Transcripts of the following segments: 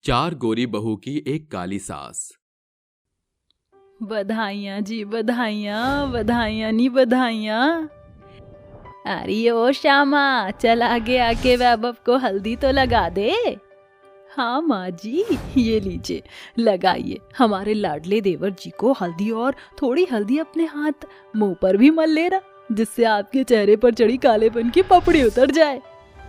चार गोरी बहू की एक काली सास। बधाइयाँ जी, बधाइयाँ, बधाइयाँ नी बधाइयाँ। अरे ओ श्यामा, चल आगे आके वैभव को हल्दी तो लगा दे। हाँ माँ जी, ये लीजिए लगाइए। हमारे लाडले देवर जी को हल्दी, और थोड़ी हल्दी अपने हाथ मुंह पर भी मल लेना, जिससे आपके चेहरे पर चढ़ी कालेपन की पपड़ी उतर जाए।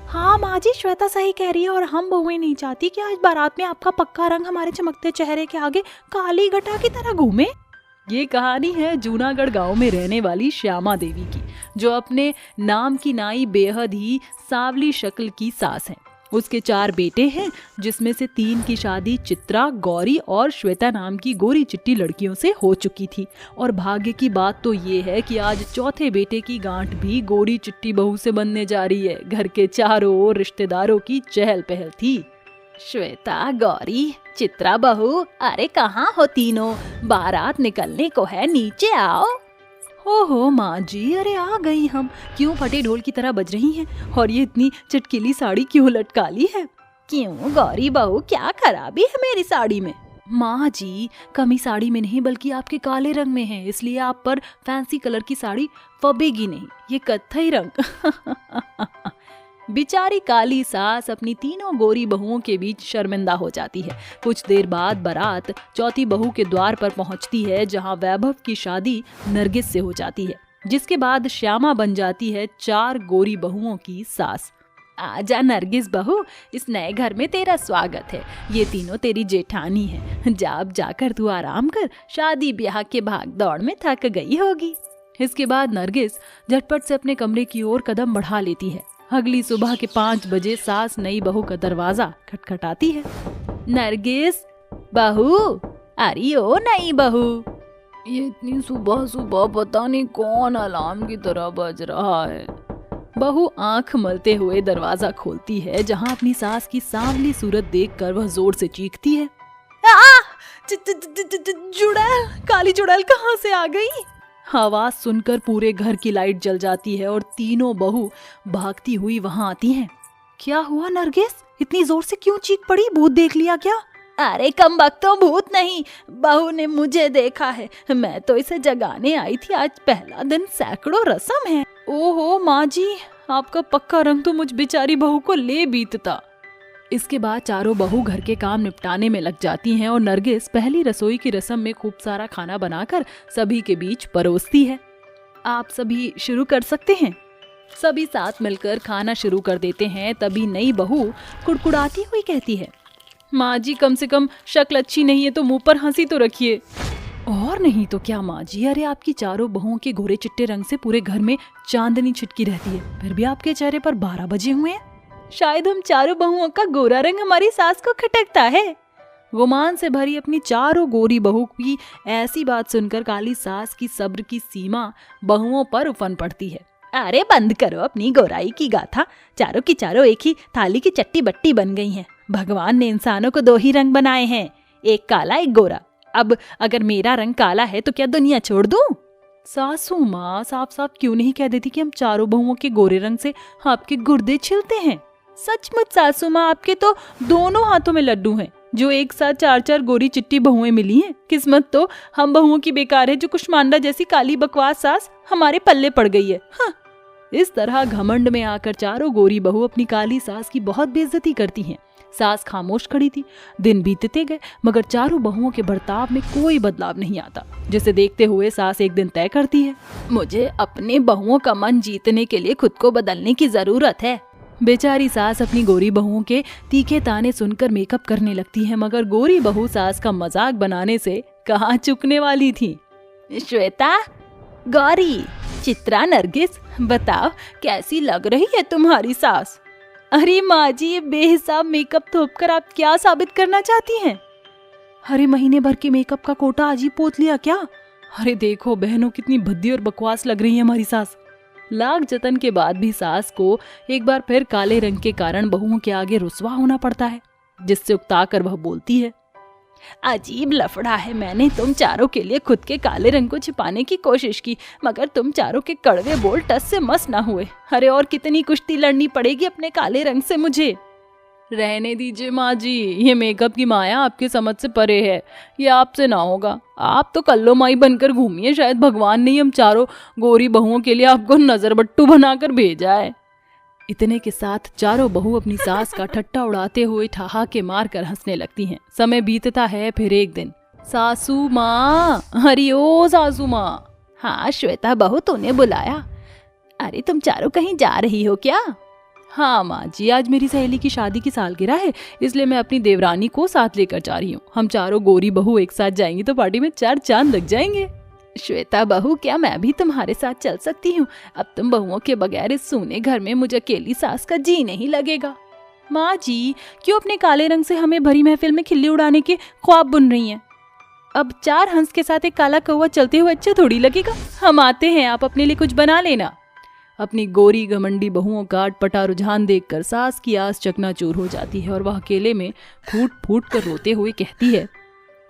हाँ माँ जी, श्वेता सही कह रही है, और हम बहुएं नहीं चाहती कि आज बारात में आपका पक्का रंग हमारे चमकते चेहरे के आगे काली घटा की तरह घूमे। ये कहानी है जूनागढ़ गांव में रहने वाली श्यामा देवी की, जो अपने नाम की नाई बेहद ही सांवली शक्ल की सास है। उसके 4 बेटे हैं, जिसमें से 3 की शादी चित्रा, गौरी और श्वेता नाम की गोरी चिट्टी लड़कियों से हो चुकी थी। और भाग्य की बात तो ये है कि आज चौथे बेटे की गांठ भी गोरी चिट्टी बहू से बनने जा रही है। घर के चारों ओर रिश्तेदारों की चहल पहल थी। श्वेता, गौरी, चित्रा बहू, अरे कहाँ हो तीनों? बारात निकलने को है, नीचे आओ। हो माँ जी, अरे आ गई हम। क्यों फटे ढोल की तरह बज रही हैं? और ये इतनी चटकीली साड़ी क्यों लटकाली है? क्यों गौरी बहू, क्या खराबी है मेरी साड़ी में? माँ जी, कमी साड़ी में नहीं बल्कि आपके काले रंग में है, इसलिए आप पर फैंसी कलर की साड़ी फबेगी नहीं, ये कत्थई रंग। बेचारी काली सास अपनी तीनों गोरी बहुओं के बीच शर्मिंदा हो जाती है। कुछ देर बाद बारात चौथी बहू के द्वार पर पहुंचती है, जहां वैभव की शादी नरगिस से हो जाती है, जिसके बाद श्यामा बन जाती है 4 गोरी बहुओं की सास। आजा नरगिस बहू, इस नए घर में तेरा स्वागत है। ये तीनों तेरी जेठानी है। अब जाकर तू आराम कर, शादी ब्याह के भाग दौड़ में थक गई होगी। इसके बाद नरगिस झटपट से अपने कमरे की ओर कदम बढ़ा लेती है। अगली सुबह के 5 बजे सास नई बहू का दरवाजा खटखटाती है। नरगिस बहू, अरे ओ नई बहू, ये इतनी सुबह सुबह पता नहीं कौन अलार्म की तरह बज रहा है। बहू आंख मलते हुए दरवाजा खोलती है, जहां अपनी सास की सांवली सूरत देखकर वह जोर से चीखती है। जुड़ैल, काली जुड़ैल कहाँ से आ गई? आवाज सुनकर पूरे घर की लाइट जल जाती है और तीनों बहू भागती हुई वहां आती हैं। क्या हुआ नरगिस, इतनी जोर से क्यों चीख पड़ी? भूत देख लिया क्या? अरे कमबख्तो, भूत नहीं, बहू ने मुझे देखा है। मैं तो इसे जगाने आई थी, आज पहला दिन, सैकड़ों रस्म है। ओहो माँ जी, आपका पक्का रंग तो मुझ बेचारी बहू को ले बीतता। इसके बाद चारों बहू घर के काम निपटाने में लग जाती हैं और नरगिस पहली रसोई की रस्म में खूब सारा खाना बनाकर सभी के बीच परोसती है। आप सभी शुरू कर सकते हैं। सभी साथ मिलकर खाना शुरू कर देते हैं। तभी नई बहू कुड़कुड़ाती हुई कहती है, माँ जी, कम से कम शक्ल अच्छी नहीं है तो मुंह पर हंसी तो रखिए। और नहीं तो क्या माँ जी, अरे आपकी चारों बहुओं के गोरे चिट्टे रंग से पूरे घर में चांदनी छिटकी रहती है, फिर भी आपके चेहरे पर 12 बजे हुए हैं। शायद हम चारों बहुओं का गोरा रंग हमारी सास को खटकता है। गुमान से भरी अपनी चारों गोरी बहू की ऐसी बात सुनकर काली सास की सब्र की सीमा बहुओं पर उफन पड़ती है। अरे बंद करो अपनी गोराई की गाथा, चारों की चारों एक ही थाली की चट्टी बट्टी बन गई हैं। भगवान ने इंसानों को 2 ही रंग बनाए हैं, एक काला एक गोरा। अब अगर मेरा रंग काला है तो क्या दुनिया छोड़ दूं? सासू माँ, साफ साफ क्यों नहीं कह देती कि हम चारों बहुओं के गोरे रंग से आपके गुर्दे छिलते हैं? सचमुच सासू माँ, आपके तो दोनों हाथों में लड्डू हैं, जो एक साथ 4-4 गोरी चिट्टी बहुएं मिली हैं। किस्मत तो हम बहुओं की बेकार है, जो कुष्मांडा जैसी काली बकवास सास हमारे पल्ले पड़ गई है। हाँ। इस तरह घमंड में आकर चारों गोरी बहू अपनी काली सास की बहुत बेइज्जती करती हैं। सास खामोश खड़ी थी। दिन बीतते गए, मगर चारों बहुओं के बर्ताव में कोई बदलाव नहीं आता, जिसे देखते हुए सास एक दिन तय करती है, मुझे अपने बहुओं का मन जीतने के लिए खुद को बदलने की जरूरत है। बेचारी सास अपनी गोरी बहुओं के तीखे ताने सुनकर मेकअप करने लगती है, मगर गोरी बहू सास का मजाक बनाने से कहाँ चुकने वाली थी। श्वेता, गौरी, चित्रा, नरगिस, बताओ कैसी लग रही है तुम्हारी सास? अरे माँ जी, ये बेहिसाब मेकअप थोपकर आप क्या साबित करना चाहती हैं? अरे महीने भर के मेकअप का कोटा आज ही पोत लिया क्या? अरे देखो बहनों, कितनी भद्दी और बकवास लग रही है हमारी सास। लाख जतन के बाद भी सास को एक बार फिर काले रंग के कारण बहुओं के आगे रुसवा होना पड़ता है, जिससे उकताकर वह बोलती है, अजीब लफड़ा है। मैंने तुम चारों के लिए खुद के काले रंग को छिपाने की कोशिश की, मगर तुम चारों के कड़वे बोल टस से मस न हुए। अरे और कितनी कुश्ती लड़नी पड़ेगी अपने काले रंग से मुझे। रहने दीजिए माँ जी, ये मेकअप की माया आपकी समझ से परे है, ये आपसे ना होगा। आप तो कल्लो माई बनकर घूमिए, शायद भगवान ने हम चारों गोरी बहुओं के लिए आपको नजर बट्टू बनाकर भेजा है। इतने के साथ चारों बहू अपनी सास का ठट्टा उड़ाते हुए ठहाके मार कर हंसने लगती हैं। समय बीतता है। फिर एक दिन, सासू माँ, हरि ओ सासू माँ। हाँ श्वेता बहू, तूने बुलाया? अरे तुम चारों कहीं जा रही हो क्या? हाँ माँ जी, आज मेरी सहेली की शादी की सालगिरह है, इसलिए मैं अपनी देवरानी को साथ लेकर जा रही हूँ। हम चारों गोरी बहू एक साथ जाएंगी तो पार्टी में 4 चांद लग जाएंगे। श्वेता बहू, क्या मैं भी तुम्हारे साथ चल सकती हूँ? अब तुम बहुओं के बगैर इस सूने घर में मुझे अकेली सास का जी नहीं लगेगा। माँ जी, क्यों अपने काले रंग से हमें भरी महफिल में खिल्ली उड़ाने के ख्वाब बुन रही हैं? अब 4 हंस के साथ एक काला कौवा चलते हुए अच्छा थोड़ी लगेगा। हम आते हैं, आप अपने लिए कुछ बना लेना। अपनी गोरी घमंडी बहुओं का अटपटा रुझान देखकर सास की आस चकनाचूर हो जाती है और वह अकेले में फूट फूट कर रोते हुए कहती है,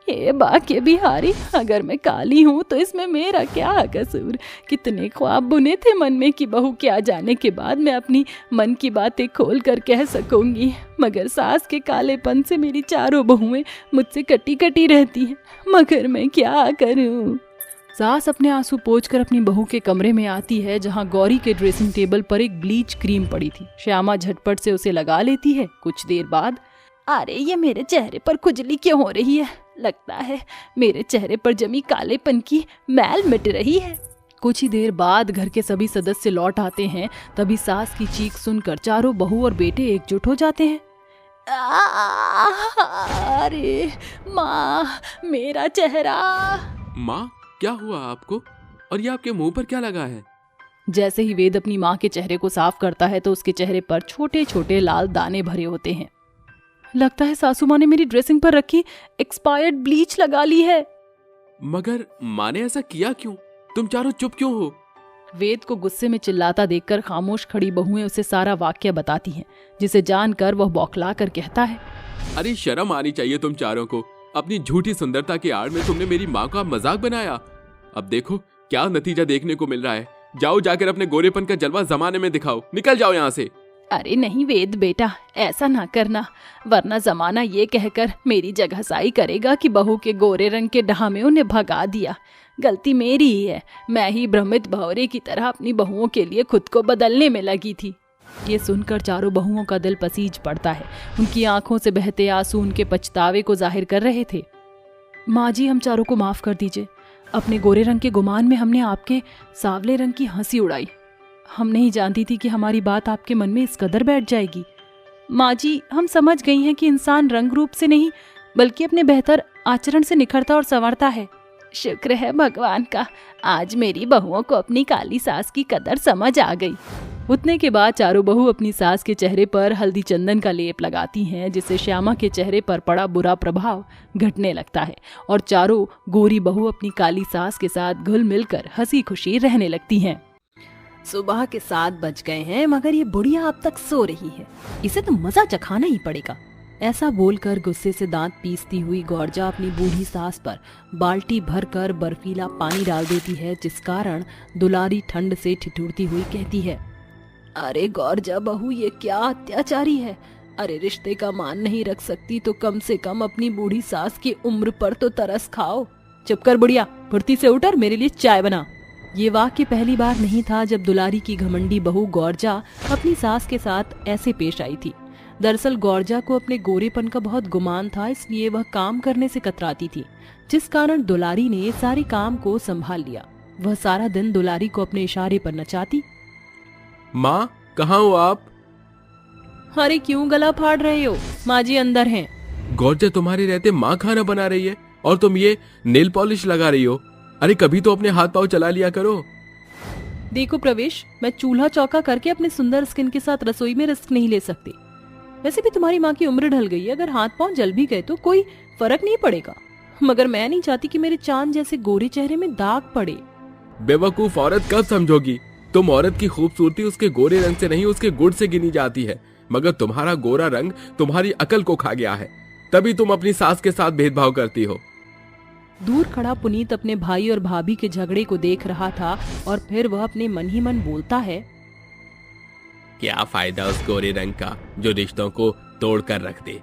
हे बाके बिहारी, अगर मैं काली हूँ तो इसमें मेरा क्या कसूर? कितने ख्वाब बुने थे मन में कि बहू के आ जाने के बाद मैं अपनी मन की बातें खोल कर कह सकूंगी, मगर सास के कालेपन से मेरी चारों बहुएं मुझसे कटी कटी रहती हैं, मगर मैं क्या करूं? सास अपने आंसू पोंछकर अपनी बहू के कमरे में आती है, जहां गौरी के ड्रेसिंग टेबल पर एक ब्लीच क्रीम पड़ी थी। श्यामा झटपट से उसे लगा लेती है। कुछ देर बाद, अरे ये मेरे चेहरे पर खुजली क्यों हो रही है? लगता है मेरे चेहरे पर जमी कालेपन की मैल मिट रही है। कुछ ही देर बाद घर के सभी सदस्य लौट आते हैं। तभी सास की चीख सुनकर चारों बहू और बेटे एकजुट हो जाते हैं। अरे माँ, मेरा चेहरा। माँ, क्या हुआ आपको? और ये आपके मुंह पर क्या लगा है? जैसे ही वेद अपनी माँ के चेहरे को साफ करता है तो उसके चेहरे पर छोटे छोटे लाल दाने भरे होते हैं। लगता है सासू माँ ने मेरी ड्रेसिंग पर रखी एक्सपायर्ड ब्लीच लगा ली है। मगर माँ ने ऐसा किया क्यों? तुम चारों चुप क्यों हो? वेद को गुस्से में चिल्लाता देखकर खामोश खड़ी बहुएं उसे सारा वाक्य बताती हैं, जिसे जानकर वह बौखला कर कहता है, अरे शर्म आनी चाहिए तुम चारों को। अपनी झूठी सुंदरता की आड़ में तुमने मेरी माँ का मजाक बनाया। अब देखो क्या नतीजा देखने को मिल रहा है। जाओ जाकर अपने गोरेपन का जलवा जमाने में दिखाओ। निकल जाओ यहाँ से। अरे नहीं वेद बेटा, ऐसा ना करना, वरना जमाना ये कहकर मेरी जगहसाई करेगा कि बहू के गोरे रंग के डहा में उन्हें भगा दिया। गलती मेरी ही है, मैं ही भ्रमित भौरे की तरह अपनी बहुओं के लिए खुद को बदलने में लगी थी। ये सुनकर चारों बहुओं का दिल पसीज पड़ता है। उनकी आंखों से बहते आंसू उनके पछतावे को जाहिर कर रहे थे। माँ जी, हम चारों को माफ कर दीजिए। अपने गोरे रंग के गुमान में हमने आपके सांवले रंग की हंसी उड़ाई। हम नहीं जानती थी कि हमारी बात आपके मन में इस कदर बैठ जाएगी। माँ जी, हम समझ गई हैं कि इंसान रंग रूप से नहीं बल्कि अपने बेहतर आचरण से निखरता और संवरता है। शुक्र है भगवान का, आज मेरी बहुओं को अपनी काली सास की कदर समझ आ गई। उतने के बाद चारों बहू अपनी सास के चेहरे पर हल्दी चंदन का लेप लगाती हैं, जिससे श्यामा के चेहरे पर पड़ा बुरा प्रभाव घटने लगता है और चारों गोरी बहू अपनी काली सास के साथ घुल मिलकर हंसी खुशी रहने लगती हैं। सुबह के 7 बज गए हैं, मगर ये बुढ़िया अब तक सो रही है। इसे तो मजा चखाना ही पड़ेगा। ऐसा बोलकर गुस्से से दांत पीसती हुई गौरजा अपनी बूढ़ी सास पर बाल्टी भरकर बर्फीला पानी डाल देती है, जिस कारण दुलारी ठंड से ठिठुरती हुई कहती है, अरे गौरजा बहू, ये क्या अत्याचारी है। अरे रिश्ते का मान नहीं रख सकती तो कम से कम अपनी बूढ़ी सास की उम्र पर तो तरस खाओ। चुप कर बुढ़िया, फुर्ती से उठ और मेरे लिए चाय बना। ये वाक्य पहली बार नहीं था जब दुलारी की घमंडी बहू गौरजा अपनी सास के साथ ऐसे पेश आई थी। दरअसल गौरजा को अपने गोरेपन का बहुत गुमान था, इसलिए वह काम करने से कतराती थी, जिस कारण दुलारी ने सारे काम को संभाल लिया। वह सारा दिन दुलारी को अपने इशारे पर नचाती। माँ, कहाँ हो आप? अरे क्यों गला फाड़ रहे हो? माँ जी अंदर हैं। गौरजा तुम्हारे रहते माँ खाना बना रही है और तुम ये नेल पॉलिश लगा रही हो। अरे कभी तो अपने हाथ पाँव चला लिया करो। देखो प्रवेश, मैं चूल्हा चौका करके अपने सुंदर स्किन के साथ रसोई में रिस्क नहीं ले सकती। वैसे भी तुम्हारी माँ की उम्र ढल गई है, अगर हाथ पाँव जल भी गए तो कोई फर्क नहीं पड़ेगा, मगर मैं नहीं चाहती कि मेरे चांद जैसे गोरे चेहरे में दाग पड़े। बेवकूफ औरत, कब समझोगी? तुम औरत की खूबसूरती उसके गोरे रंग से नहीं उसके गुण से गिनी जाती है, मगर तुम्हारा गोरा रंग तुम्हारी अकल को खा गया है, तभी तुम अपनी सास के साथ भेदभाव करती हो। दूर खड़ा पुनीत अपने भाई और भाभी के झगड़े को देख रहा था और फिर वह अपने मन ही मन बोलता है, क्या फायदा उस गोरे रंग का जो रिश्तों को तोड़ कर रख दे।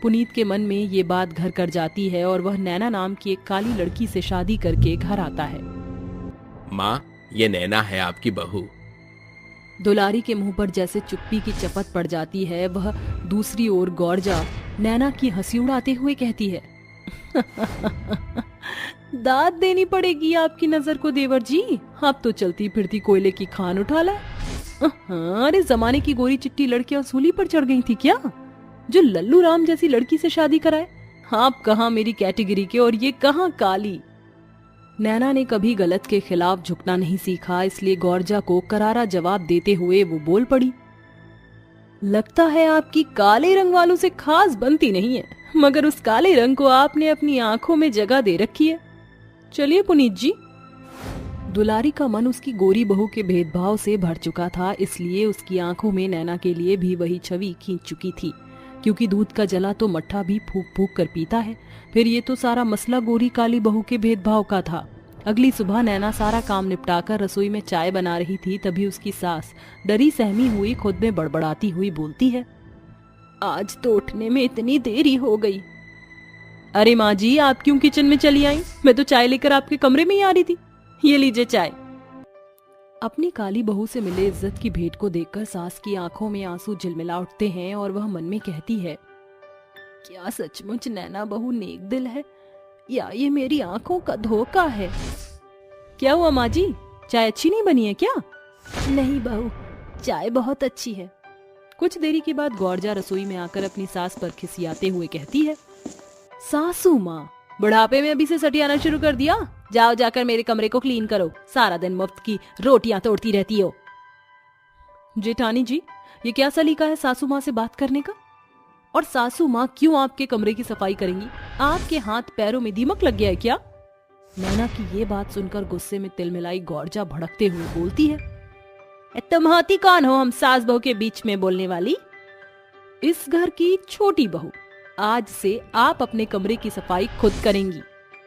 पुनीत के मन में ये बात घर कर जाती है और वह नैना नाम की एक काली लड़की से शादी करके घर आता है। माँ, ये नैना है आपकी बहू। दुलारी के मुंह पर जैसे चुप्पी की चपत पड़ जाती है। वह दूसरी ओर गौरजा नैना की हंसी उड़ाते हुए कहती है, दाद देनी पड़ेगी आपकी नजर को देवर जी, आप तो चलती फिरती कोयले की खान उठा लाए। अरे जमाने की गोरी चिट्टी लड़कियां सूली पर चढ़ गई थी क्या, जो लल्लू राम जैसी लड़की से शादी कराए? आप कहाँ मेरी कैटेगरी के और ये कहाँ काली। नैना ने कभी गलत के खिलाफ झुकना नहीं सीखा, इसलिए गौरजा को करारा जवाब देते हुए वो बोल पड़ी, लगता है आपकी काले रंग वालों से खास बनती नहीं है, मगर उस काले रंग को आपने अपनी आंखों में जगह दे रखी है। चलिए पुनीत जी। दुलारी का मन उसकी गोरी बहू के भेदभाव से भर चुका था, इसलिए उसकी आंखों में नैना के लिए भी वही छवि खींच चुकी थी। क्योंकि दूध का जला तो मट्ठा भी फूक फूक कर पीता है, फिर ये तो सारा मसला गोरी काली बहू के भेदभाव का था। अगली सुबह नैना सारा काम निपटाकर रसोई में चाय बना रही थी, तभी उसकी सास डरी सहमी हुई खुद में बड़बड़ाती हुई बोलती है, आज तो उठने में इतनी देरी हो गई। अरे माँ जी, आप क्यों किचन में चली आई? मैं तो चाय लेकर आपके कमरे में ही आ रही थी। ये लीजिए चाय। अपनी काली बहू से मिले इज्जत की भेंट को देखकर सास की आंखों में आंसू झिलमिला उठते हैं और वह मन में कहती है, क्या सचमुच नैना बहू नेक दिल है या ये मेरी आंखों का धोखा है? क्या हुआ माँ जी, चाय अच्छी नहीं बनी है क्या? नहीं बहू, चाय बहुत अच्छी है। कुछ देरी के बाद गौरजा रसोई में आकर अपनी सास पर खिसियाते हुए कहती है, सासू माँ, बुढ़ापे में अभी से सटियाना शुरू कर दिया? जाओ जाकर मेरे कमरे को क्लीन करो, सारा दिन मुफ्त की रोटियां तोड़ती रहती हो। जेठानी जी, ये क्या सलीका है सासू माँ से बात करने का? और सासू माँ क्यों आपके कमरे की सफाई करेंगी? आपके हाथ पैरों में दीमक लग गया है क्या? नैना की ये बात सुनकर गुस्से में तिलमिलाई गौरजा भड़कते हुए बोलती है, तुम होती कौन हो हम सास बहू के बीच में बोलने वाली? इस घर की छोटी बहू, आज से आप अपने कमरे की सफाई खुद करेंगी,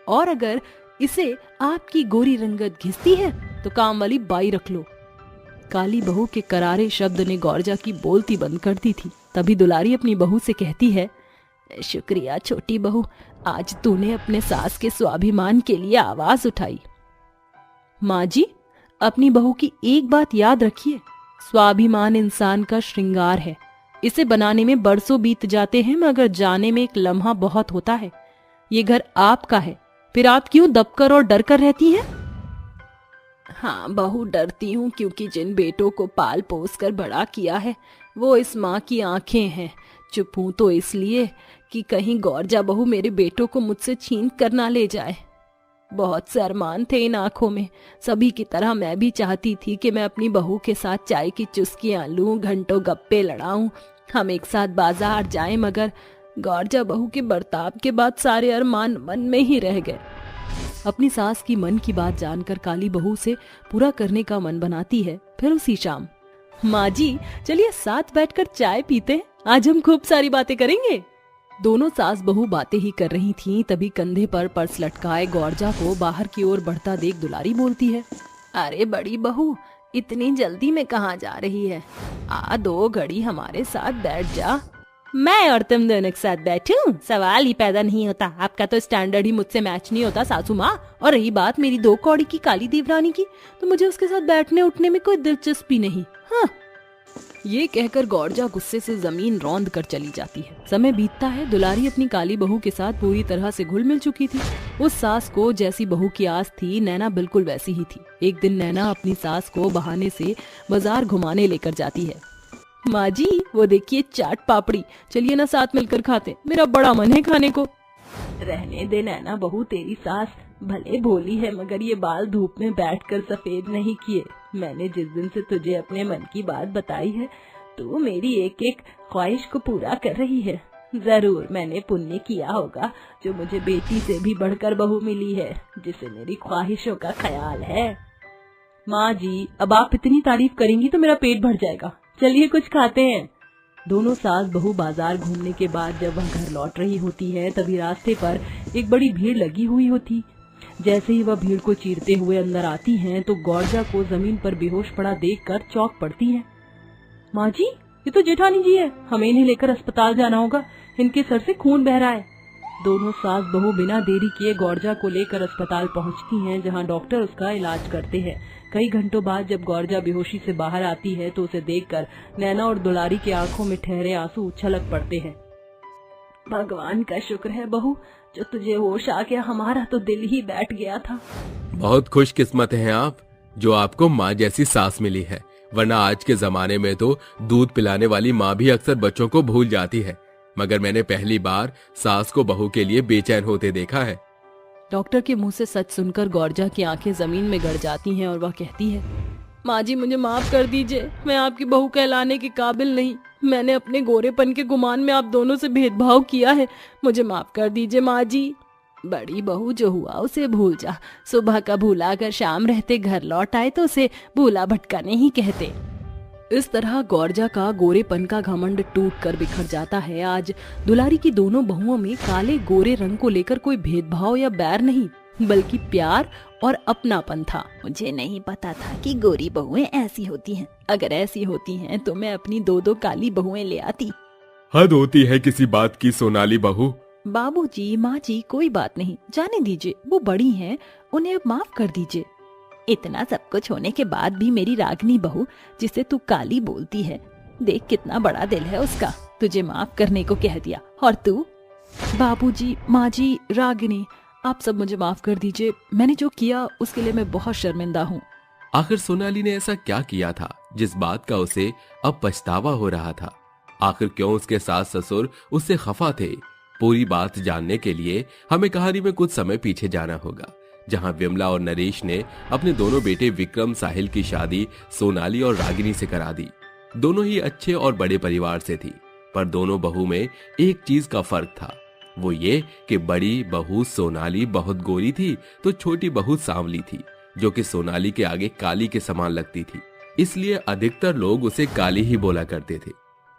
और अगर इसे आपकी गोरी रंगत घिसती है तो काम वाली बाई रख लो। काली बहू के करारे शब्द ने गौरजा की बोलती बंद कर दी थी। तभी दुलारी अपनी बहू से कहती है, शुक्रिया छोटी बहू, आज तूने अपने सास के स्वाभिमान के लिए आवाज उठाई। माँ जी, अपनी बहू की एक बात याद रखिए, स्वाभिमान इंसान का श्रृंगार है। इसे बनाने में बरसों बीत जाते हैं, मगर जाने में एक लम्हा बहुत होता है। ये घर आपका है, फिर आप क्यों दबकर और डर कर रहती हैं? हाँ बहू, डरती हूँ क्योंकि जिन बेटों को पाल पोस कर बड़ा किया है वो इस माँ की आंखें हैं। चुप हूँ तो इसलिए कि कहीं गौरजा बहू मेरे बेटों को मुझसे छीन कर ना ले जाए। बहुत से अरमान थे इन आंखों में। सभी की तरह मैं भी चाहती थी कि मैं अपनी बहू के साथ चाय की चुस्कियां लूं, घंटों गप्पे लड़ाऊं, हम एक साथ बाजार जाएं, मगर गौरजा बहू के बर्ताव के बाद सारे अरमान मन में ही रह गए। अपनी सास की मन की बात जानकर काली बहू से पूरा करने का मन बनाती है। फिर उसी शाम, माँ जी चलिए साथ बैठकर चाय पीते हैं, आज हम खूब सारी बातें करेंगे। दोनों सास बहू बातें ही कर रही थीं, तभी कंधे पर पर्स लटकाए गौरजा को बाहर की ओर बढ़ता देख दुलारी बोलती है, अरे बड़ी बहू, इतनी जल्दी में कहाँ जा रही है? आ 2 घड़ी हमारे साथ बैठ जा। मैं और तुम दोनों एक साथ बैठूं? सवाल ही पैदा नहीं होता। आपका तो स्टैंडर्ड ही मुझसे मैच नहीं होता सासू माँ। और रही बात मेरी 2 कौड़ी की काली देवरानी की, तो मुझे उसके साथ बैठने उठने में कोई दिलचस्पी नहीं। हाँ। ये कहकर गौरजा गुस्से से जमीन रौंद कर चली जाती है। समय बीतता है। दुलारी अपनी काली बहू के साथ पूरी तरह से घुल मिल चुकी थी। उस सास को जैसी बहू की आस थी, नैना बिल्कुल वैसी ही थी। एक दिन नैना अपनी सास को बहाने से बाजार घुमाने लेकर जाती है। माँ जी वो देखिए चाट पापड़ी, चलिए ना साथ मिलकर खाते, मेरा बड़ा मन है खाने को। रहने दे नैना बहू, तेरी सास भले भोली है, मगर ये बाल धूप में बैठकर सफेद नहीं किए। मैंने जिस दिन से तुझे अपने मन की बात बताई है, तू मेरी एक एक ख्वाहिश को पूरा कर रही है। जरूर मैंने पुण्य किया होगा जो मुझे बेटी से भी बढ़कर बहू मिली है, जिसे मेरी ख्वाहिशों का ख्याल है। माँ जी अब आप इतनी तारीफ करेंगी तो मेरा पेट भर जाएगा, चलिए कुछ खाते हैं। दोनों सास बहू बाजार घूमने के बाद जब वह घर लौट रही होती है, तभी रास्ते पर एक बड़ी भीड़ लगी हुई होती। जैसे ही वह भीड़ को चीरते हुए अंदर आती हैं, तो गौरजा को जमीन पर बेहोश पड़ा देखकर चौंक पड़ती है। माँ जी ये तो जेठानी जी है, हमें इन्हें लेकर अस्पताल जाना होगा, इनके सर से खून बह रहा है। दोनों सास बहू बिना देरी किए गौरजा को लेकर अस्पताल पहुंचती हैं, जहां डॉक्टर उसका इलाज करते हैं। कई घंटों बाद जब गौरजा बेहोशी से बाहर आती है तो उसे देखकर नैना और दुलारी की आंखों में ठहरे आंसू छलक पड़ते हैं। भगवान का शुक्र है बहू, जो तुझे होश आ गया, हमारा तो दिल ही बैठ गया था। बहुत खुशकिस्मत हैं आप जो आपको माँ जैसी सास मिली है, वरना आज के जमाने में तो दूध पिलाने वाली माँ भी अक्सर बच्चों को भूल जाती है। मगर मैंने पहली बार सास को बहू के लिए बेचैन होते देखा है। डॉक्टर के मुंह से सच सुनकर गौरजा की आंखें जमीन में गड़ जाती हैं और वह कहती है, माँ जी मुझे माफ कर दीजिए, मैं आपकी बहू कहलाने के काबिल नहीं। मैंने अपने गोरेपन के गुमान में आप दोनों से भेदभाव किया है, मुझे माफ कर दीजिए माँ जी। बड़ी बहू जो हुआ उसे भूल जा, सुबह का भूला अगर शाम रहते घर लौट आए तो उसे भूला भटका नहीं कहते। इस तरह गौरजा का गोरेपन का घमंड टूट कर बिखर जाता है। आज दुलारी की दोनों बहुओं में काले गोरे रंग को लेकर कोई भेदभाव या बैर नहीं, बल्कि प्यार और अपनापन था। मुझे नहीं पता था कि गोरी बहुएं ऐसी होती हैं। अगर ऐसी होती हैं तो मैं अपनी दो दो काली बहुएं ले आती। हद होती है किसी बात की सोनाली बहू। बाबूजी, माँ जी, कोई बात नहीं, जाने दीजिए, वो बड़ी हैं, उन्हें अब माफ कर दीजिए। इतना सब कुछ होने के बाद भी मेरी रागनी बहू, जिसे तू काली बोलती है, देख कितना बड़ा दिल है उसका, तुझे माफ करने को कह दिया। और तू? बाबूजी, माँ जी, रागिनी, आप सब मुझे माफ कर दीजिए। मैंने जो किया उसके लिए मैं बहुत शर्मिंदा हूँ। आखिर सोनाली ने ऐसा क्या किया था जिस बात का उसे अब पछतावा हो रहा था? आखिर क्यों उसके सास ससुर उससे खफा थे? पूरी बात जानने के लिए हमें कहानी में कुछ समय पीछे जाना होगा, जहां विमला और नरेश ने अपने दोनों बेटे विक्रम साहिल की शादी सोनाली और रागिनी से करा दी। दोनों ही अच्छे और बड़े परिवार से थी, पर दोनों बहू में एक चीज का फर्क था, वो ये कि बड़ी बहू सोनाली बहुत गोरी थी तो छोटी बहू सांवली थी, जो कि सोनाली के आगे काली के समान लगती थी। इसलिए अधिकतर लोग उसे काली ही बोला करते थे,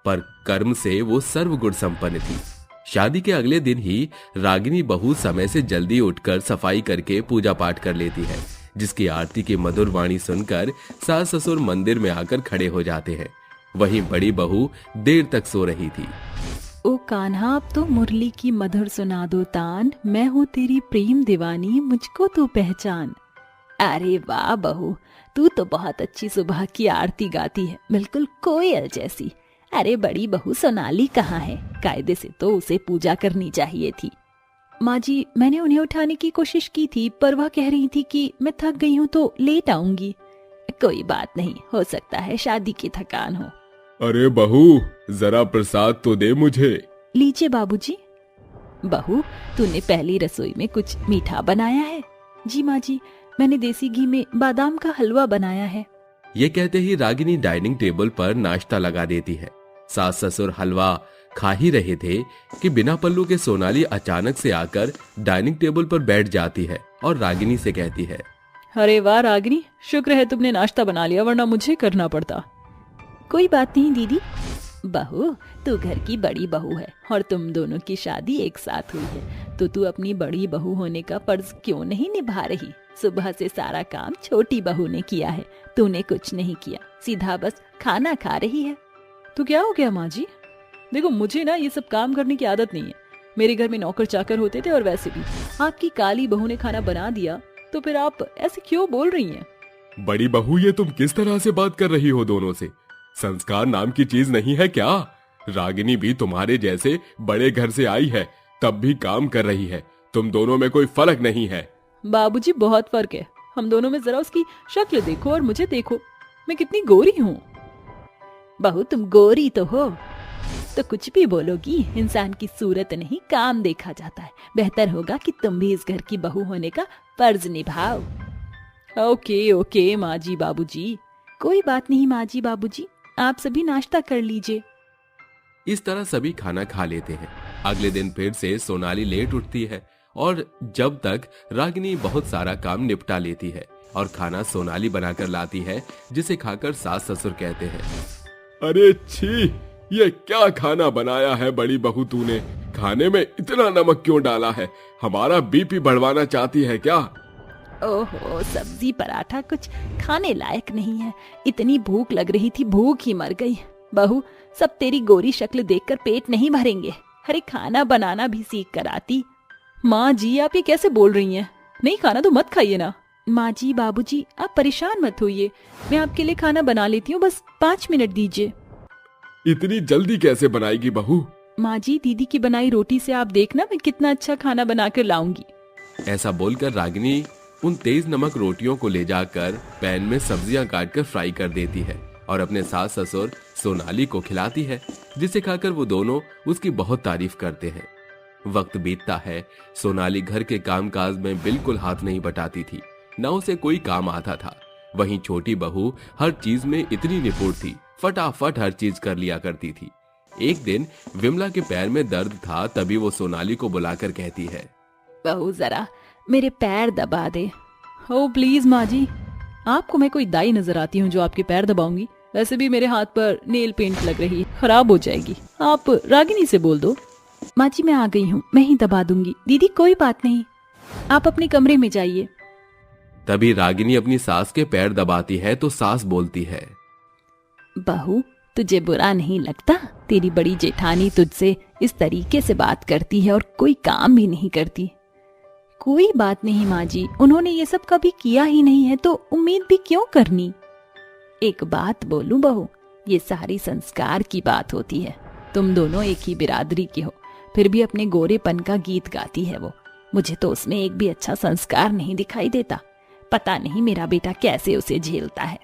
पर कर्म से वो सर्वगुण संपन्न थी। शादी के अगले दिन ही रागिनी बहू समय से जल्दी उठकर सफाई करके पूजा पाठ कर लेती है, जिसकी आरती की मधुर वाणी सुनकर सास ससुर मंदिर में आकर खड़े हो जाते हैं। वहीं बड़ी बहू देर तक सो रही थी। ओ कान्हा, अब तो मुरली की मधुर सुना दो तान, मैं हूँ तेरी प्रेम दीवानी, मुझको तो पहचान। अरे वाह बहू, तू तो बहुत अच्छी सुबह की आरती गाती है, बिल्कुल कोयल जैसी। अरे बड़ी बहू सोनाली कहाँ है? कायदे से तो उसे पूजा करनी चाहिए थी। माँ जी, मैंने उन्हें उठाने की कोशिश की थी, पर वह कह रही थी कि मैं थक गई हूँ तो लेट आऊंगी। कोई बात नहीं, हो सकता है शादी की थकान हो। अरे बहू, जरा प्रसाद तो दे मुझे। लीजिए बाबूजी। बहू, तूने पहली रसोई में कुछ मीठा बनाया है? जी माँ जी, मैंने देसी घी में बादाम का हलवा बनाया है। ये कहते ही रागिनी डाइनिंग टेबल पर नाश्ता लगा देती है। सास ससुर हलवा खा ही रहे थे कि बिना पल्लू के सोनाली अचानक से आकर डाइनिंग टेबल पर बैठ जाती है और रागिनी से कहती है, अरे वाह रागिनी, शुक्र है तुमने नाश्ता बना लिया, वरना मुझे करना पड़ता। कोई बात नहीं दीदी। बहू, तू घर की बड़ी बहू है और तुम दोनों की शादी एक साथ हुई है, तो तू अपनी बड़ी बहू होने का फर्ज क्यों नहीं निभा रही? सुबह से सारा काम छोटी बहू ने किया है, तूने कुछ नहीं किया, सीधा बस खाना खा रही है। तो क्या हो गया माँ जी? देखो, मुझे ना ये सब काम करने की आदत नहीं है। मेरे घर में नौकर चाकर होते थे, और वैसे भी आपकी काली बहू ने खाना बना दिया, तो फिर आप ऐसे क्यों बोल रही हैं? बड़ी बहू, ये तुम किस तरह से बात कर रही हो दोनों से? संस्कार नाम की चीज नहीं है क्या? रागिनी भी तुम्हारे जैसे बड़े घर से आई है, तब भी काम कर रही है। तुम दोनों में कोई फर्क नहीं है। बाबूजी, बहुत फर्क है। हम दोनों में जरा उसकी शक्ल देखो और मुझे देखो, मैं कितनी गोरी हूँ। बहू, तुम गोरी तो हो, तो कुछ भी बोलोगी। इंसान की सूरत नहीं, काम देखा जाता है। बेहतर होगा कि तुम भी इस घर की बहू होने का फर्ज निभाओ। ओके ओके माँ जी बाबूजी। कोई बात नहीं माँ जी बाबूजी, आप सभी नाश्ता कर लीजिए। इस तरह सभी खाना खा लेते हैं। अगले दिन फिर से सोनाली लेट उठती है, और जब तक रागिनी बहुत सारा काम निपटा लेती है और खाना सोनाली बनाकर लाती है, जिसे खाकर सास ससुर कहते हैं, अरे छी, ये क्या खाना बनाया है बड़ी बहू तूने? खाने में इतना नमक क्यों डाला है? हमारा बीपी बढ़वाना चाहती है क्या? ओहो, सब्जी पराठा कुछ खाने लायक नहीं है। इतनी भूख लग रही थी, भूख ही मर गई। बहू, सब तेरी गोरी शक्ल देखकर पेट नहीं भरेंगे। अरे खाना बनाना भी सीख कर आती। माँ जी, आप ये कैसे बोल रही हैं? नहीं, खाना तो मत खाइए ना। माँ जी, बाबूजी, आप परेशान मत होइए, मैं आपके लिए खाना बना लेती हूँ, बस 5 मिनट दीजिए। इतनी जल्दी कैसे बनाएगी बहू? माँ जी, दीदी की बनाई रोटी से आप देखना मैं कितना अच्छा खाना बनाकर लाऊंगी। ऐसा बोलकर रागिनी उन तेज नमक रोटियों को ले जाकर पैन में सब्जियां काटकर फ्राई कर देती है और अपने सास ससुर सोनाली को खिलाती है, जिसे खाकर वो दोनों उसकी बहुत तारीफ करते हैं। वक्त बीतता है। सोनाली घर के कामकाज में बिल्कुल हाथ नहीं बटाती थी, न उसे कोई काम आता था। वहीं छोटी बहू हर चीज में इतनी निपुण थी, फटाफट हर चीज कर लिया करती थी। एक दिन विमला के पैर में दर्द था, तभी वो सोनाली को बुलाकर कहती है, बहू जरा मेरे पैर दबा दे। ओ प्लीज माँ जी, आपको मैं कोई दाई नजर आती हूँ जो आपके पैर दबाऊंगी? वैसे भी मेरे हाथ पर नेल पेंट लग रही है, खराब हो जाएगी। आप रागिनी से बोल दो। माँ जी, मैं आ गई हूँ, मैं ही दबा दूंगी। दीदी कोई बात नहीं, आप अपने कमरे में जाइए। तभी रागिनी अपनी सास के पैर दबाती है तो सास बोलती है, बहू, तुझे बुरा नहीं लगता? तेरी बड़ी जेठानी तुझसे इस तरीके से बात करती है और कोई काम भी नहीं करती। कोई बात नहीं माँ जी, उन्होंने ये सब कभी किया ही नहीं है तो उम्मीद भी क्यों करनी। एक बात बोलूं बहू, ये सारी संस्कार की बात होती है। तुम दोनों एक ही बिरादरी के हो, फिर भी अपने गोरेपन का गीत गाती है वो। मुझे तो उसमें एक भी अच्छा संस्कार नहीं दिखाई देता। पता नहीं मेरा बेटा कैसे उसे झेलता है।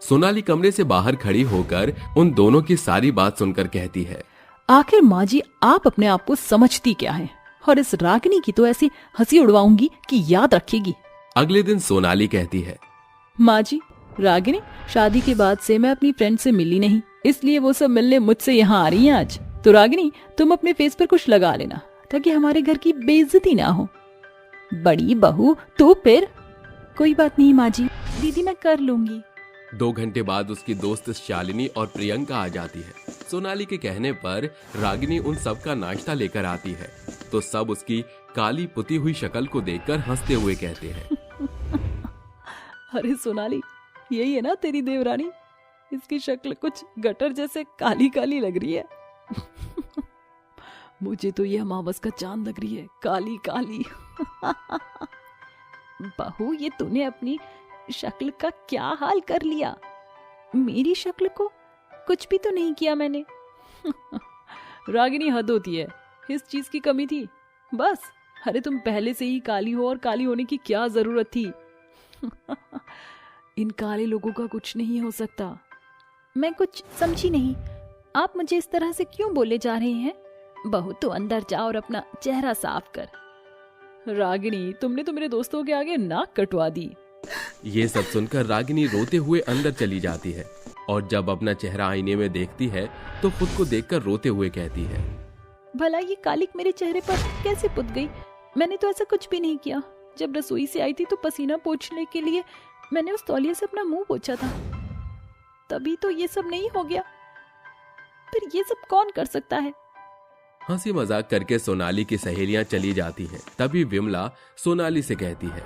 सोनाली कमरे से बाहर खड़ी होकर उन दोनों की सारी बात सुनकर कहती है, आखिर माँ जी, आप अपने आप को समझती क्या है? और इस रागिनी की तो ऐसी हंसी उड़वाऊंगी कि याद रखेगी। अगले दिन सोनाली कहती है, माँ जी, रागिनी शादी के बाद से मैं अपनी फ्रेंड से मिली नहीं, इसलिए वो सब मिलने मुझसे यहाँ आ रही हैं आज। तो रागिनी, तुम अपने फेस पर कुछ लगा लेना ताकि हमारे घर की बेइज्जती ना हो। बड़ी बहू तू फिर? कोई बात नहीं माँ जी, दीदी मैं कर लूंगी। 2 घंटे बाद उसकी दोस्त शालिनी और प्रियंका आ जाती है। सोनाली के कहने पर रागिनी उन सब का नाश्ता लेकर आती है तो सब उसकी काली पुती हुई शक्ल को देखकर हंसते हुए कहते हैं, अरे सोनाली, यही है ना तेरी देवरानी? इसकी शक्ल कुछ गटर जैसे काली काली लग रही है। मुझे तो ये अमावस का चांद लग रही है, काली काली। बहू, ये तूने अपनी शक्ल का क्या हाल कर लिया? मेरी शक्ल को कुछ भी तो नहीं किया मैंने। रागिनी, हद होती है, इस चीज की कमी थी बस। अरे तुम पहले से ही काली हो और काली होने की क्या जरूरत थी? इन काले लोगों का कुछ नहीं हो सकता। मैं कुछ समझी नहीं, आप मुझे इस तरह से क्यों बोले जा रहे हैं? बहू तू अंदर जा और अपना चेहरा साफ कर। रागिनी, तुमने तो मेरे दोस्तों के आगे नाक कटवा दी। ये सब सुनकर रागिनी रोते हुए अंदर चली जाती है और जब अपना चेहरा आईने में देखती है तो खुद को देखकर रोते हुए कहती है, भला ये कालिक मेरे चेहरे पर कैसे पुत गई? मैंने तो ऐसा कुछ भी नहीं किया। जब रसोई से आई थी तो पसीना पोंछने के लिए मैंने उस तौलिए से अपना मुंह पोंछा था, तभी तो ये सब नहीं हो गया। फिर ये सब कौन कर सकता है? हंसी मजाक करके सोनाली की सहेलियां चली जाती हैं। तभी विमला सोनाली से कहती है,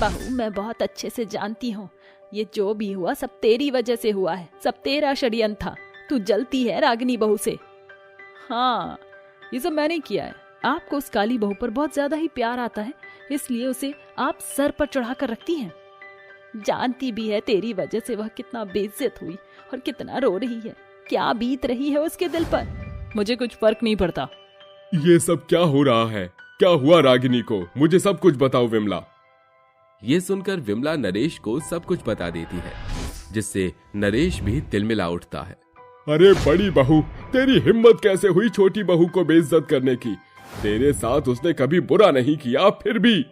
बहू, मैं बहुत अच्छे से जानती हूँ, ये जो भी हुआ सब तेरी वजह से हुआ है, सब तेरा षड्यंत्र था। तू जलती है रागिनी बहू से। हाँ, ये सब मैंने किया है। आपको उस काली बहू पर बहुत ज्यादा ही प्यार आता है, इसलिए उसे आप सर पर चढ़ा कर रखती हैं। जानती भी है तेरी वजह से वह कितना बेइज्जत हुई और कितना रो रही है, क्या बीत रही है उसके दिल पर। मुझे कुछ फर्क नहीं पड़ता। ये सब क्या हो रहा है? क्या हुआ रागिनी को? मुझे सब कुछ बताओ विमला। ये सुनकर विमला नरेश को सब कुछ बता देती है, जिससे नरेश भी तिलमिला उठता है। अरे बड़ी बहू, तेरी हिम्मत कैसे हुई छोटी बहू को बेइज्जत करने की? तेरे साथ उसने कभी बुरा नहीं किया, फिर भी।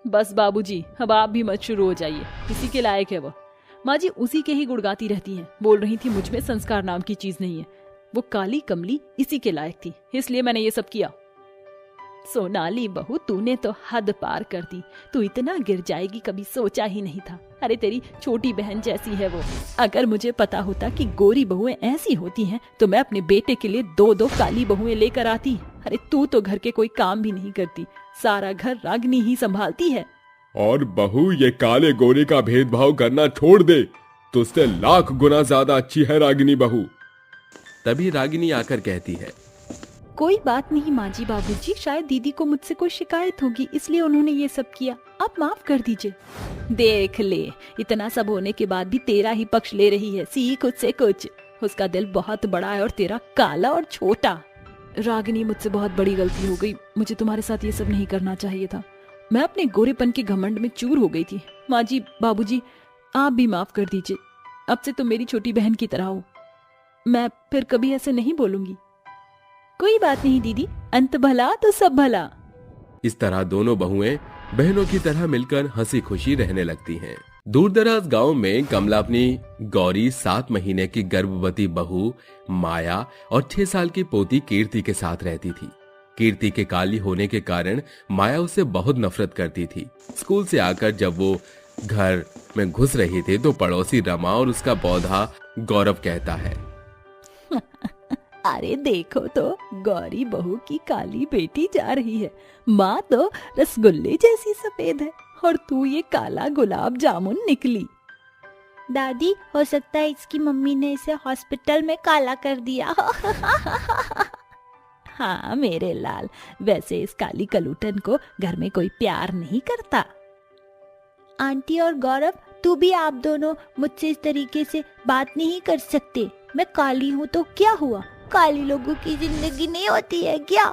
बस बाबूजी, अब आप भी मत शुरू हो जाइए, इसी के लायक है वो। माँ जी उसी के ही गुड़गाती रहती हैं, बोल रही थी मुझ में संस्कार नाम की चीज नहीं है। वो काली कमली इसी के लायक थी, इसलिए मैंने ये सब किया। सोनाली बहू, तूने तो हद पार कर दी। तू इतना गिर जाएगी कभी सोचा ही नहीं था। अरे तेरी छोटी बहन जैसी है वो। अगर मुझे पता होता कि गोरी बहुएं ऐसी होती हैं तो मैं अपने बेटे के लिए 2-2 काली बहुएं लेकर आती। अरे तू तो घर के कोई काम भी नहीं करती, सारा घर रागिनी ही संभालती है। और बहू, ये काले गोरे का भेदभाव करना छोड़ दे, तुझसे लाख गुना ज्यादा अच्छी है रागिनी बहू। तभी रागिनी आकर कहती है, कोई बात नहीं माँ जी बाबूजी, शायद दीदी को मुझसे कोई शिकायत होगी इसलिए उन्होंने ये सब किया, आप माफ कर दीजिए। देख ले, इतना सब होने के बाद भी तेरा ही पक्ष ले रही है, सीख उससे कुछ। उसका दिल बहुत बड़ा है और तेरा काला और छोटा। रागिनी, मुझसे बहुत बड़ी गलती हो गई, मुझे तुम्हारे साथ ये सब नहीं करना चाहिए था। मैं अपने गोरेपन के घमंड में चूर हो गई थी। माँ जी बाबूजी, आप भी माफ कर दीजिए, अब से तुम मेरी छोटी बहन की तरह हो। मैं फिर कभी ऐसे नहीं बोलूंगी। कोई बात नहीं दीदी, अंत भला तो सब भला। इस तरह दोनों बहुएं बहनों की तरह मिलकर हंसी खुशी रहने लगती हैं। दूर दराज गाँव में कमला अपनी गौरी, 7 महीने की गर्भवती बहू माया और 6 साल की पोती कीर्ति के साथ रहती थी। कीर्ति के काली होने के कारण माया उससे बहुत नफरत करती थी। स्कूल से आकर जब वो घर में घुस रही थी तो पड़ोसी रमा और उसका पौधा गौरव कहता है, अरे देखो तो, गौरी बहू की काली बेटी जा रही है। माँ तो रसगुल्ले जैसी सफेद है और तू ये काला गुलाब जामुन निकली। दादी, हो सकता है इसकी मम्मी ने इसे हॉस्पिटल में काला कर दिया। हाँ मेरे लाल, वैसे इस काली कलूटन को घर में कोई प्यार नहीं करता। आंटी और गौरव, तू भी, आप दोनों मुझसे इस तरीके से बात नहीं कर सकते। मैं काली हूँ तो क्या हुआ, काली लोगों की जिंदगी नहीं होती है क्या?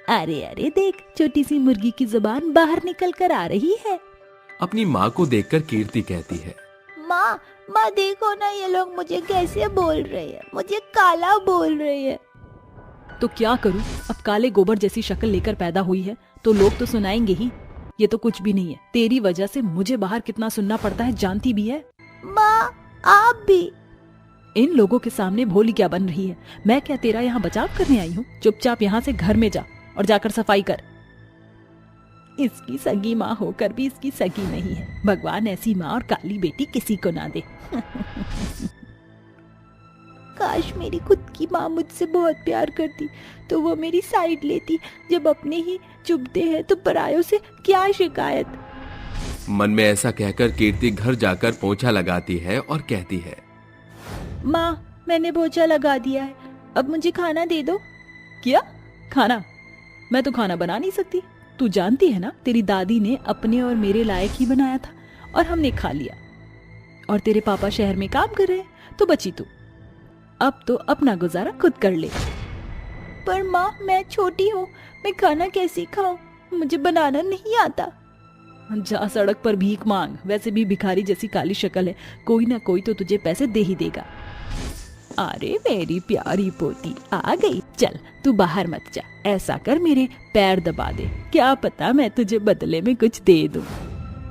अरे अरे देख, छोटी सी मुर्गी की जुबान बाहर निकल कर आ रही है। अपनी माँ को देखकर कीर्ति कहती है, माँ देखो ना, ये लोग मुझे कैसे बोल रहे हैं, मुझे काला बोल रहे हैं। तो क्या करूं, अब काले गोबर जैसी शक्ल लेकर पैदा हुई है तो लोग तो सुनाएंगे ही। ये तो कुछ भी नहीं है, तेरी वजह से मुझे बाहर कितना सुनना पड़ता है जानती भी है। माँ, आप भी। इन लोगों के सामने भोली क्या बन रही है? मैं क्या तेरा यहाँ बचाव करने आई हूँ? चुपचाप यहाँ से घर में जा और जाकर सफाई कर। इसकी सगी माँ होकर भी इसकी सगी नहीं है। भगवान ऐसी माँ और काली बेटी किसी को ना दे। काश मेरी खुद की माँ मुझसे बहुत प्यार करती तो वो मेरी साइड लेती। जब अपने ही चुभते हैं तो परायों से क्या शिकायत। मन में ऐसा कहकर कीर्ति घर जाकर पोंछा लगाती है और कहती है, माँ, मैंने पोछा लगा दिया है, अब मुझे खाना दे दो। क्या खाना? मैं तो खाना बना नहीं सकती। तू जानती है ना, तेरी दादी ने अपने और मेरे लायक ही बनाया था और हमने खा लिया। और तेरे पापा शहर में काम कर रहे हैं तो बची तू। अब तो अपना गुजारा खुद कर ले। पर माँ, मैं छोटी हूँ, मैं खाना कैसे खाऊं? मुझे बनाना नहीं आता। जा सड़क पर भीख मांग। वैसे भी भिखारी जैसी काली शक्ल है, कोई ना कोई तो तुझे पैसे दे ही देगा। अरे मेरी प्यारी पोती आ गई, चल तू बाहर मत जा। ऐसा कर, मेरे पैर दबा दे, क्या पता मैं तुझे बदले में कुछ दे दूं।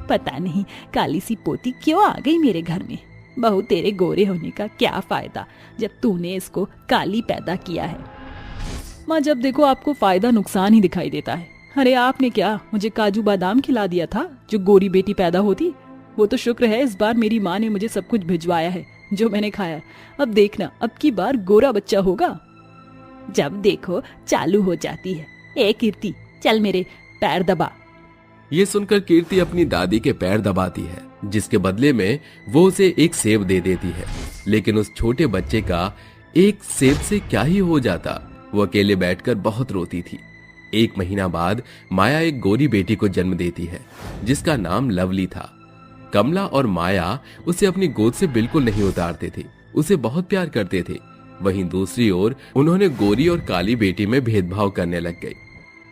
पता नहीं काली सी पोती क्यों आ गई मेरे घर में। बहू, तेरे गोरे होने का क्या फायदा जब तूने इसको काली पैदा किया है। माँ, जब देखो आपको फायदा नुकसान ही दिखाई देता है। अरे आपने क्या मुझे काजू बादाम खिला दिया था जो गोरी बेटी पैदा होती? वो तो शुक्र है इस बार मेरी माँ ने मुझे सब कुछ भिजवाया है जो मैंने खाया। अब देखना, अब की बार गोरा बच्चा होगा। जब देखो चालू हो जाती है। ए कीर्ति, चल मेरे पैर दबा। ये सुनकर कीर्ति अपनी दादी के पैर दबाती है, जिसके बदले में वो उसे एक सेब दे देती है। लेकिन उस छोटे बच्चे का एक सेब से क्या ही हो जाता। वो अकेले बैठकर बहुत रोती थी। 1 महीना बाद माया एक गोरी बेटी को जन्म देती है, जिसका नाम लवली था। कमला और माया उसे अपनी गोद से बिल्कुल नहीं उतारते थे, उसे बहुत प्यार करते थे। वहीं दूसरी ओर उन्होंने गोरी और काली बेटी में भेदभाव करने लग गई।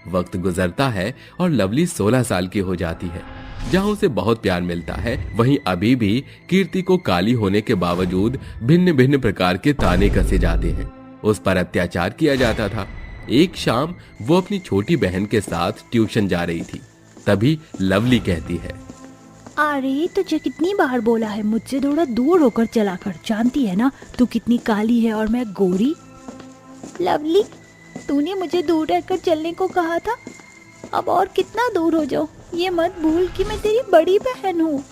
वक्त गुजरता है और लवली 16 साल की हो जाती है। जहां उसे बहुत प्यार मिलता है, वहीं अभी भी कीर्ति को काली होने के बावजूद भिन्न भिन्न प्रकार के ताने कसे जाते हैं। उस पर अत्याचार किया जाता था। एक शाम वो अपनी छोटी बहन के साथ ट्यूशन जा रही थी। तभी लवली कहती है, अरे तुझे कितनी बार बोला है मुझसे थोड़ा दूर होकर चला कर। जानती है ना तू कितनी काली है और मैं गोरी। लवली, तूने मुझे दूर रहकर चलने को कहा था, अब और कितना दूर हो जाऊं। ये मत भूल कि मैं तेरी बड़ी बहन हूँ।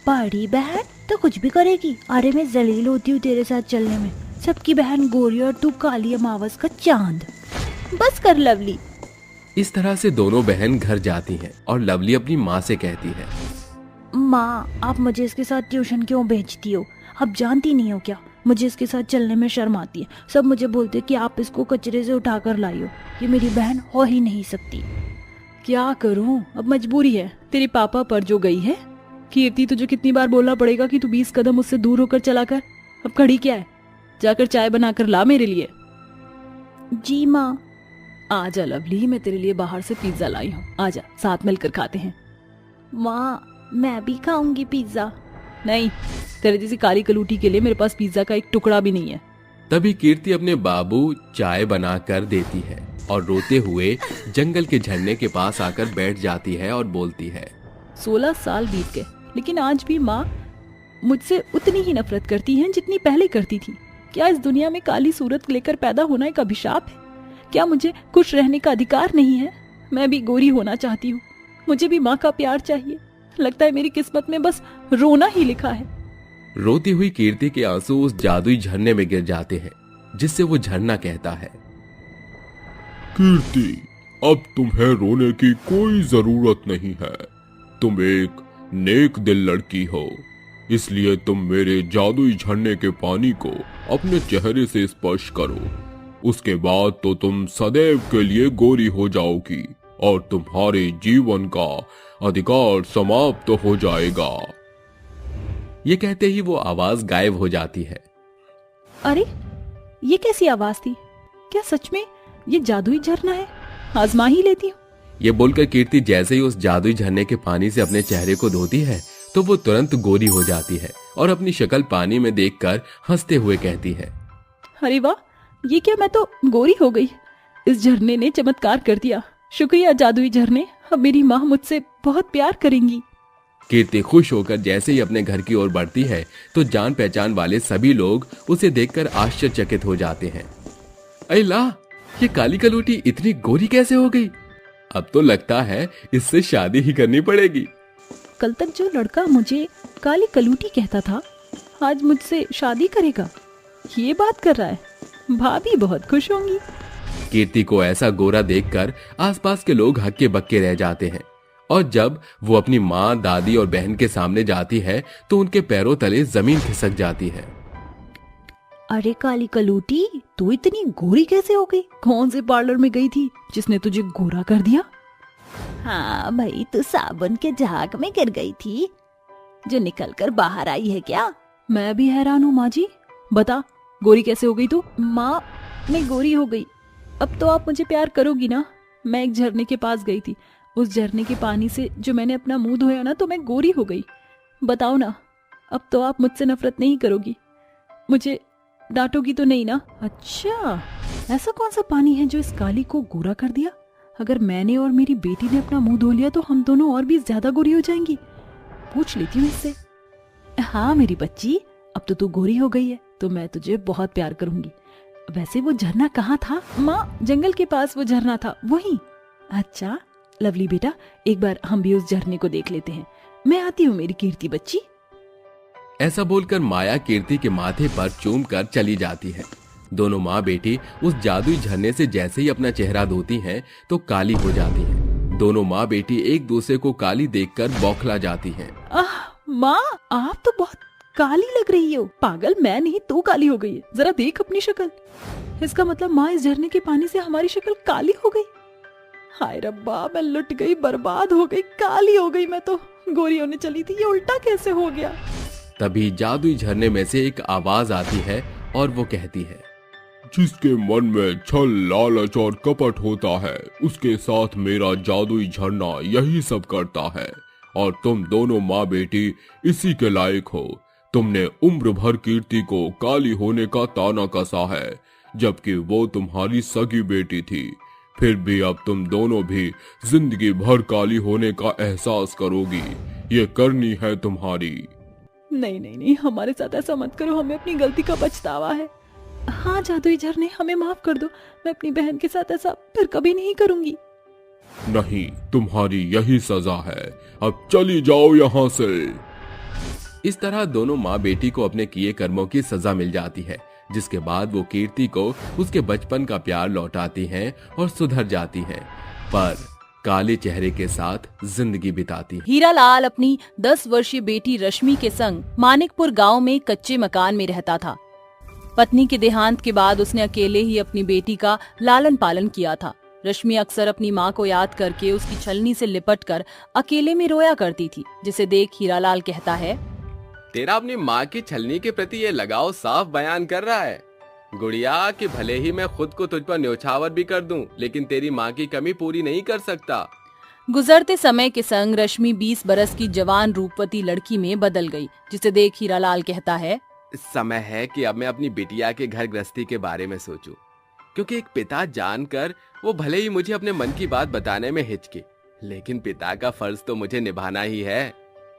बड़ी बहन तो कुछ भी करेगी। अरे मैं जलील होती हूँ तेरे साथ चलने में। सबकी बहन गोरी और तू काली अमावस का चांद। बस कर लवली। इस तरह से दोनों बहन घर जाती हैं और लवली अपनी माँ से कहती है, माँ, आप मुझे इसके साथ ट्यूशन क्यों भेजती हो? अब जानती नहीं हो क्या, मुझे इसके साथ चलने में शर्म आती है। सब मुझे बोलते कि आप इसको कचरे से उठाकर लाई हो, ये मेरी बहन हो ही नहीं सकती। क्या करूं, अब मजबूरी है। तेरे पापा पर जो गई है। कीर्ति, तुझे कितनी बार बोलना पड़ेगा कि तू 20 कदम उससे दूर होकर चला कर। अब खड़ी क्या है, जाकर चाय बनाकर ला मेरे लिए। जी माँ। आजा लवली, मैं तेरे लिए बाहर से पिज्जा लाई हूँ, आजा साथ मिलकर खाते हैं। माँ मैं भी खाऊंगी पिज्जा। नहीं, तेरे जैसी काली कलूटी के लिए मेरे पास पिज्जा का एक टुकड़ा भी नहीं है। तभी कीर्ति अपने बाबू चाय बना कर देती है और रोते हुए जंगल के झरने के पास आकर बैठ जाती है और बोलती है, 16 साल बीत गए, लेकिन आज भी माँ मुझसे उतनी ही नफरत करती है जितनी पहले करती थी। क्या इस दुनिया में काली सूरत लेकर पैदा होना एक अभिशाप है? क्या मुझे खुश रहने का अधिकार नहीं है? मैं भी गोरी होना चाहती हूँ, मुझे भी माँ का प्यार चाहिए। लगता है मेरी किस्मत में बस रोना ही लिखा है। रोती हुई कीर्ति के आंसू उस जादुई झरने में गिर जाते हैं, जिससे वो झरना कहता है, कीर्ति, अब तुम्हें रोने की कोई जरूरत नहीं है। तुम एक नेक दिल लड़की हो, इसलिए तुम मेरे जादुई झरने के पानी को अपने चेहरे से स्पर्श करो। उसके बाद तो तुम सदैव के लिए गोरी हो जाओगी और तुम्हारे जीवन का अधिकार समाप्त हो जाएगा। ये कहते ही वो आवाज गायब हो जाती है। अरे, ये कैसी आवाज थी? क्या सच में ये जादुई झरना है? आजमा ही लेती हूँ। ये बोलकर कीर्ति जैसे ही उस जादुई झरने के पानी से अपने चेहरे को धोती है तो वो तुरंत गोरी हो जाती है और अपनी शक्ल पानी में देखकर हंसते हुए कहती है, अरे वाह, ये क्या, मैं तो गोरी हो गई। इस झरने ने चमत्कार कर दिया। शुक्रिया जादुई झरने, अब मेरी माँ मुझसे बहुत प्यार करेंगी। कीर्ति खुश होकर जैसे ही अपने घर की ओर बढ़ती है तो जान पहचान वाले सभी लोग उसे देखकर आश्चर्यचकित हो जाते हैं। अल्लाह, ये काली कलूटी इतनी गोरी कैसे हो गई? अब तो लगता है इससे शादी ही करनी पड़ेगी। कल तक जो लड़का मुझे काली कलूटी कहता था, आज मुझसे शादी करेगा, ये बात कर रहा है। भाभी बहुत खुश होंगी। कीर्ति को ऐसा गोरा देखकर आसपास के लोग हक्के बक्के रह जाते हैं और जब वो अपनी माँ, दादी और बहन के सामने जाती है तो उनके पैरों तले जमीन खिसक जाती है। अरे काली कलूटी, तू इतनी गोरी कैसे हो गई? कौन से पार्लर में गई थी जिसने तुझे गोरा कर दिया? हाँ भाई, तू साबुन के झाग में गिर गई थी जो निकल कर बाहर आई है क्या? मैं भी हैरान हूँ माँ जी, बता गोरी कैसे हो गई तू? माँ, मैं गोरी हो गई। अब तो आप मुझे प्यार करोगी ना? मैं एक झरने के पास गई थी, उस झरने के पानी से जो मैंने अपना मुंह धोया ना, तो मैं गोरी हो गई। बताओ ना, अब तो आप मुझसे नफरत नहीं करोगी, मुझे डांटोगी तो नहीं ना? अच्छा, ऐसा कौन सा पानी है जो इस काली को गोरा कर दिया? अगर मैंने और मेरी बेटी ने अपना मुंह धो लिया तो हम दोनों और भी ज्यादा गोरी हो जाएंगी। पूछ लेती हूँ इससे। हाँ मेरी बच्ची, अब तो तू गोरी हो गई है तो मैं तुझे बहुत प्यार करूंगी। वैसे वो झरना कहाँ था? माँ, जंगल के पास वो झरना था, वहीं। अच्छा लवली बेटा, एक बार हम भी उस झरने को देख लेते हैं। मैं आती हूँ मेरी कीर्ति बच्ची। ऐसा बोलकर माया कीर्ति के माथे पर चूम कर चली जाती है। दोनों माँ बेटी उस जादुई झरने से जैसे ही अपना चेहरा धोती हैं तो काली हो जाती हैं। दोनों माँ बेटी एक दूसरे को काली देखकर बौखला जाती हैं। माँ, आप तो बहुत काली लग रही हो। पागल, मैं नहीं, तू काली हो गई है। जरा देख अपनी शक्ल। इसका मतलब माँ, इस झरने के पानी से हमारी शक्ल काली हो गई। हाय रब्बा, मैं लुट गई, बर्बाद हो गई, काली हो गई। मैं तो गोरी होने चली थी, ये उल्टा कैसे हो गया? तभी जादुई झरने में से एक आवाज आती है और वो कहती है, जिसके मन में छल, लालच और कपट होता है, उसके साथ मेरा जादुई झरना यही सब करता है। और तुम दोनों माँ बेटी इसी के लायक हो। तुमने उम्र भर कीर्ति को काली होने का ताना कसा है, जबकि वो तुम्हारी सगी बेटी थी। फिर भी अब तुम दोनों भी जिंदगी भर काली होने का एहसास करोगी। ये करनी है तुम्हारी। नहीं नहीं नहीं, हमारे साथ ऐसा मत करो, हमें अपनी गलती का पछतावा है। हाँ जादुई झरने, हमें माफ कर दो। मैं अपनी बहन के साथ ऐसा फिर कभी नहीं करूंगी। नहीं, तुम्हारी यही सजा है। अब चली जाओ यहाँ से। इस तरह दोनों माँ बेटी को अपने किए कर्मों की सजा मिल जाती है, जिसके बाद वो कीर्ति को उसके बचपन का प्यार लौटाती हैं और सुधर जाती हैं, पर काले चेहरे के साथ जिंदगी बिताती है। हीरालाल अपनी 10 वर्षीय बेटी रश्मि के संग मानिकपुर गांव में कच्चे मकान में रहता था। पत्नी के देहांत के बाद उसने अकेले ही अपनी बेटी का लालन पालन किया था। रश्मि अक्सर अपनी माँ को याद करके उसकी छलनी से लिपटकर अकेले में रोया करती थी, जिसे देख हीरालाल कहता है, तेरा अपनी माँ की छलनी के प्रति ये लगाव साफ बयान कर रहा है गुड़िया, कि भले ही मैं खुद को तुझ पर न्योछावर भी कर दूं, लेकिन तेरी माँ की कमी पूरी नहीं कर सकता। गुजरते समय के संग रश्मि 20 बरस की जवान रूपवती लड़की में बदल गई, जिसे देख हीरालाल कहता है, समय है कि अब मैं अपनी बिटिया के घर गृहस्थी के बारे में सोचूं, क्योंकि एक पिता जानकर वो भले ही मुझे अपने मन की बात बताने में हिचके, लेकिन पिता का फर्ज तो मुझे निभाना ही है।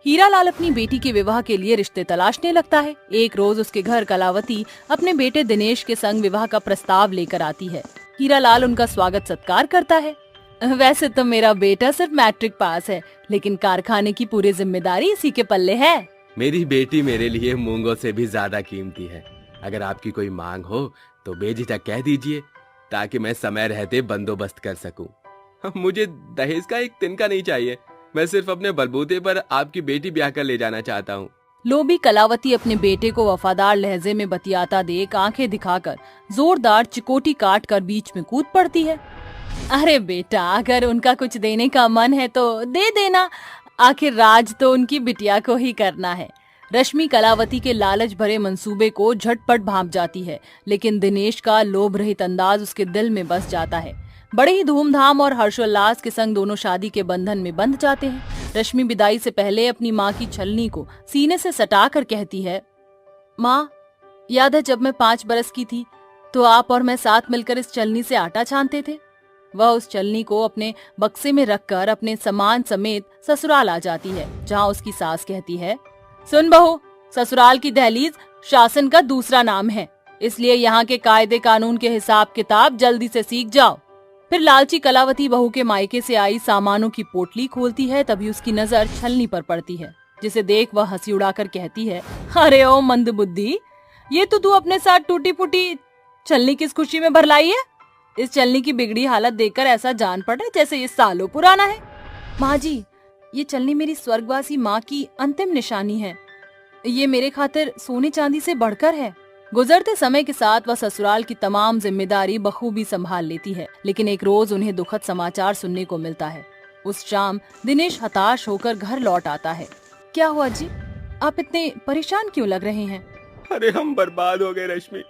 हीरालाल अपनी बेटी के विवाह के लिए रिश्ते तलाशने लगता है। एक रोज उसके घर कलावती अपने बेटे दिनेश के संग विवाह का प्रस्ताव लेकर आती है। हीरालाल उनका स्वागत सत्कार करता है। वैसे तो मेरा बेटा सिर्फ मैट्रिक पास है, लेकिन कारखाने की पूरी जिम्मेदारी इसी के पल्ले है। मेरी बेटी मेरे लिए मूंगों से भी ज्यादा कीमती है। अगर आपकी कोई मांग हो तो बेझिझक कह दीजिए, ताकि मैं समय रहते बंदोबस्त कर सकूं। मुझे दहेज का एक तिनका नहीं चाहिए, मैं सिर्फ अपने बलबूते पर आपकी बेटी ब्याह कर ले जाना चाहता हूँ। लोभी कलावती अपने बेटे को वफादार लहजे में बतियाता देख आंखें दिखाकर जोरदार चिकोटी काट कर बीच में कूद पड़ती है। अरे बेटा, अगर उनका कुछ देने का मन है तो दे देना, आखिर राज तो उनकी बिटिया को ही करना है। रश्मि कलावती के लालच भरे मंसूबे को झटपट भांप जाती है, लेकिन दिनेश का लोभ रहित अंदाज उसके दिल में बस जाता है। बड़े ही धूमधाम और हर्षोल्लास के संग दोनों शादी के बंधन में बंध जाते हैं। रश्मि विदाई से पहले अपनी माँ की छलनी को सीने से सटा कर कहती है, माँ, याद है जब मैं 5 बरस की थी तो आप और मैं साथ मिलकर इस छलनी से आटा छानते थे। वह उस छलनी को अपने बक्से में रखकर अपने सामान समेत ससुराल आ जाती है, जहाँ उसकी सास कहती है, सुन बहू, ससुराल की दहलीज शासन का दूसरा नाम है, इसलिए यहाँ के कायदे कानून के हिसाब किताब जल्दी से सीख जाओ। फिर लालची कलावती बहू के मायके से आई सामानों की पोटली खोलती है। तभी उसकी नजर छलनी पर पड़ती है, जिसे देख वह हंसी उड़ाकर कहती है, अरे ओ मंदबुद्धि, ये तो तू अपने साथ टूटी फूटी छलनी किस खुशी में भर लाई है। इस छलनी की बिगड़ी हालत देखकर ऐसा जान पड़ा जैसे ये सालों पुराना है। माँ जी, ये छलनी मेरी स्वर्गवासी माँ की अंतिम निशानी है। ये मेरे खातिर सोने चांदी से बढ़कर है। गुजरते समय के साथ वह ससुराल की तमाम जिम्मेदारी बखूबी संभाल लेती है, लेकिन एक रोज उन्हें दुखद समाचार सुनने को मिलता है। उस शाम दिनेश हताश होकर घर लौट आता है। क्या हुआ जी, आप इतने परेशान क्यों लग रहे हैं? अरे हम बर्बाद हो गए रश्मि,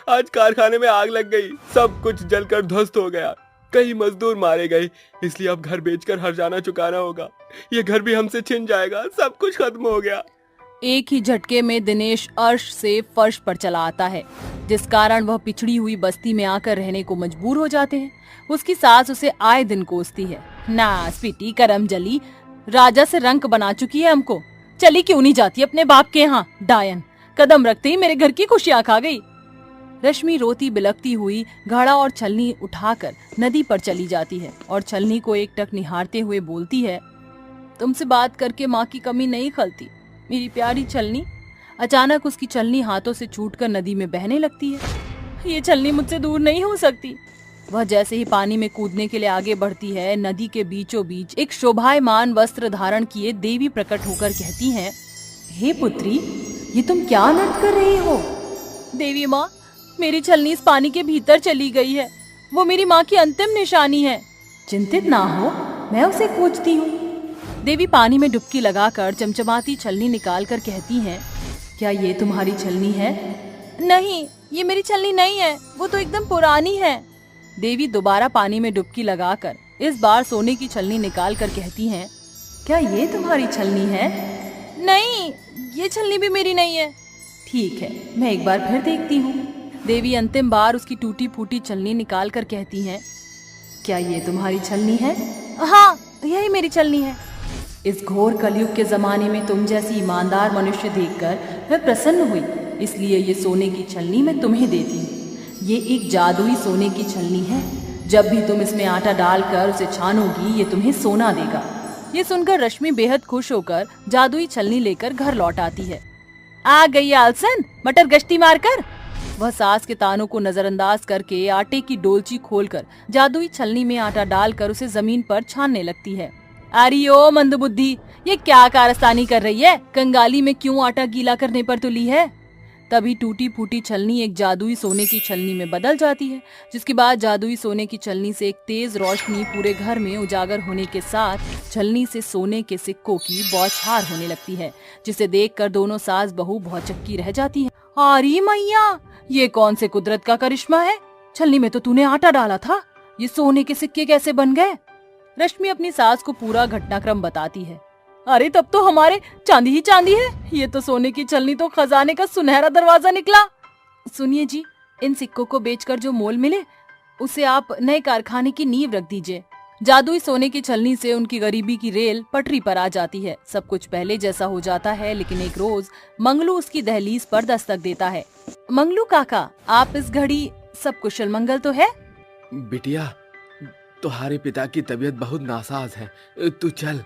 आज कारखाने में आग लग गई, सब कुछ जलकर ध्वस्त हो गया, कई मजदूर मारे गए, इसलिए अब घर बेचकर हर्जाना चुकाना होगा। ये घर भी हमसे छिन जाएगा, सब कुछ खत्म हो गया। एक ही झटके में दिनेश अर्श से फर्श पर चला आता है, जिस कारण वह पिछड़ी हुई बस्ती में आकर रहने को मजबूर हो जाते हैं। उसकी सास उसे आए दिन कोसती है, नास पिटी करम जली, राजा से रंक बना चुकी है हमको, चली क्यों नहीं जाती अपने बाप के यहाँ। डायन, कदम रखते ही मेरे घर की खुशियां खा गई। रश्मि रोती बिलखती हुई घड़ा और छलनी उठाकर नदी पर चली जाती है और छलनी को एकटक निहारते हुए बोलती है, तुमसे बात करके माँ की कमी नहीं खलती, मेरी प्यारी छलनी। अचानक उसकी छलनी हाथों से छूटकर नदी में बहने लगती है। ये छलनी मुझसे दूर नहीं हो सकती। वह जैसे ही पानी में कूदने के लिए आगे बढ़ती है, नदी के बीचों बीच एक शोभायमान वस्त्र धारण किए देवी प्रकट होकर कहती हैं, हे पुत्री, ये तुम क्या अनर्थ कर रही हो? देवी माँ, मेरी छलनी इस पानी के भीतर चली गई है, वो मेरी माँ की अंतिम निशानी है। चिंतित ना हो, मैं उसे खोजती हूँ। देवी पानी में डुबकी लगाकर चमचमाती छलनी निकालकर कहती हैं, क्या ये तुम्हारी छलनी है? नहीं, ये मेरी छलनी नहीं है, वो तो एकदम पुरानी है। देवी दोबारा पानी में डुबकी लगाकर इस बार सोने की छलनी निकालकर कहती हैं, क्या ये तुम्हारी छलनी है? नहीं, ये छलनी भी मेरी नहीं है। ठीक है, मैं एक बार फिर देखती हूँ। देवी अंतिम बार उसकी टूटी फूटी छलनी निकालकर कहती हैं, क्या ये तुम्हारी छलनी है? हाँ, यही मेरी छलनी है। इस घोर कलयुग के जमाने में तुम जैसी ईमानदार मनुष्य देखकर मैं प्रसन्न हुई, इसलिए ये सोने की छलनी मैं तुम्हें देती हूँ। ये एक जादुई सोने की छलनी है, जब भी तुम इसमें आटा डालकर उसे छानोगी ये तुम्हें सोना देगा। ये सुनकर रश्मि बेहद खुश होकर जादुई छलनी लेकर घर लौट आती है। आ गई आलसन, मटर गश्ती मारकर। वह सास के तानों को नजरअंदाज करके आटे की डोलची खोलकर जादुई छलनी में आटा डालकर उसे जमीन पर छानने लगती है। अरे ओ मंदबुद्धि, ये क्या कारस्तानी कर रही है? कंगाली में क्यों आटा गीला करने पर तुली है? तभी टूटी फूटी छलनी एक जादुई सोने की छलनी में बदल जाती है, जिसके बाद जादुई सोने की छलनी से एक तेज रोशनी पूरे घर में उजागर होने के साथ छलनी से सोने के सिक्कों की बौछार होने लगती है, जिसे देखकर दोनों सास बहू भौचक्की रह जाती हैं। अरे मैया, ये कौन से कुदरत का करिश्मा है? छलनी में तो तूने आटा डाला था, ये सोने के सिक्के कैसे बन गए? रश्मि अपनी सास को पूरा घटनाक्रम बताती है। अरे तब तो हमारे चांदी ही चांदी है, ये तो सोने की छलनी तो खजाने का सुनहरा दरवाजा निकला। सुनिए जी, इन सिक्कों को बेचकर जो मोल मिले उसे आप नए कारखाने की नींव रख दीजिए। जादुई सोने की छलनी से उनकी गरीबी की रेल पटरी पर आ जाती है। सब कुछ पहले जैसा हो जाता है, लेकिन एक रोज मंगलू उसकी दहलीज पर दस्तक देता है। मंगलू काका, आप इस घड़ी सब कुशल मंगल तो है? बिटिया, तुम्हारे पिता की तबीयत बहुत नासाज है, तू चल।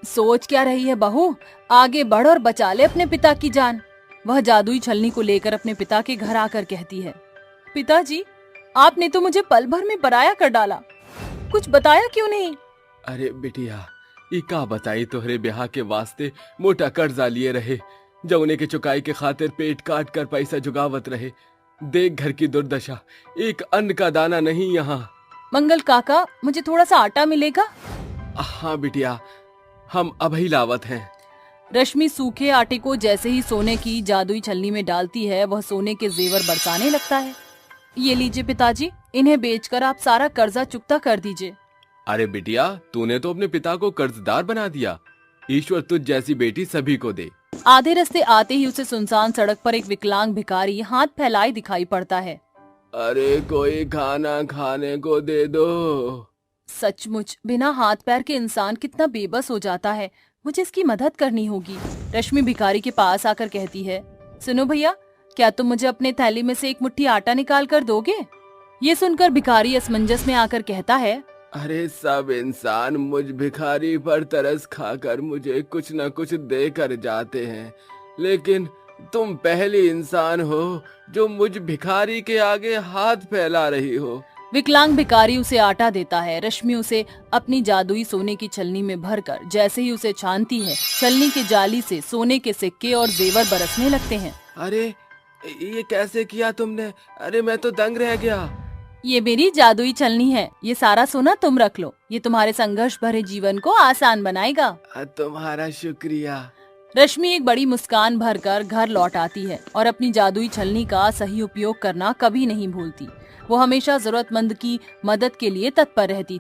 सोच क्या रही है बहू, आगे बढ़ और बचा ले अपने पिता की जान। वह जादुई छलनी को लेकर अपने पिता के घर आकर कहती है, पिताजी, आपने तो मुझे पल भर में पराया कर डाला, कुछ बताया क्यों नहीं? अरे बिटिया, ई का बताई तोहरे ब्याह के वास्ते मोटा कर्जा लिए रहे, जौने के चुकाई के खातिर पेट काट कर पैसा जुगावत रहे। देख घर की दुर्दशा, एक अन्न का दाना नहीं यहाँ। मंगल काका, मुझे थोड़ा सा आटा मिलेगा? हाँ बिटिया, हम अभी लावत हैं। रश्मि सूखे आटे को जैसे ही सोने की जादुई छलनी में डालती है, वह सोने के जेवर बरसाने लगता है। ये लीजिए पिताजी, इन्हें बेचकर आप सारा कर्जा चुकता कर दीजिए। अरे बिटिया, तूने तो अपने पिता को कर्जदार बना दिया। ईश्वर तुझ जैसी बेटी सभी को दे। आधे रास्ते आते ही उसे सुनसान सड़क पर एक विकलांग भिखारी हाथ फैलाए दिखाई पड़ता है। अरे कोई खाना खाने को दे दो। सचमुच बिना हाथ पैर के इंसान कितना बेबस हो जाता है, मुझे इसकी मदद करनी होगी। रश्मि भिखारी के पास आकर कहती है, सुनो भैया, क्या तुम मुझे अपने थैली में से एक मुट्ठी आटा निकाल कर दोगे? ये सुनकर भिखारी असमंजस में आकर कहता है, अरे सब इंसान मुझ भिखारी पर तरस खाकर मुझे कुछ न कुछ दे कर जाते हैं, लेकिन तुम पहली इंसान हो जो मुझ भिखारी के आगे हाथ फैला रही हो। विकलांग भिखारी उसे आटा देता है। रश्मि उसे अपनी जादुई सोने की छलनी में भरकर जैसे ही उसे छानती है, छलनी की जाली से सोने के सिक्के और जेवर बरसने लगते हैं। अरे ये कैसे किया तुमने? अरे मैं तो दंग रह गया। ये मेरी जादुई छलनी है, ये सारा सोना तुम रख लो, ये तुम्हारे संघर्ष भरे जीवन को आसान बनाएगा। तुम्हारा शुक्रिया। रश्मि एक बड़ी मुस्कान भरकर घर लौट आती है और अपनी जादुई छलनी का सही उपयोग करना कभी नहीं भूलती। वो हमेशा जरूरतमंद की मदद के लिए तत्पर रहती थी।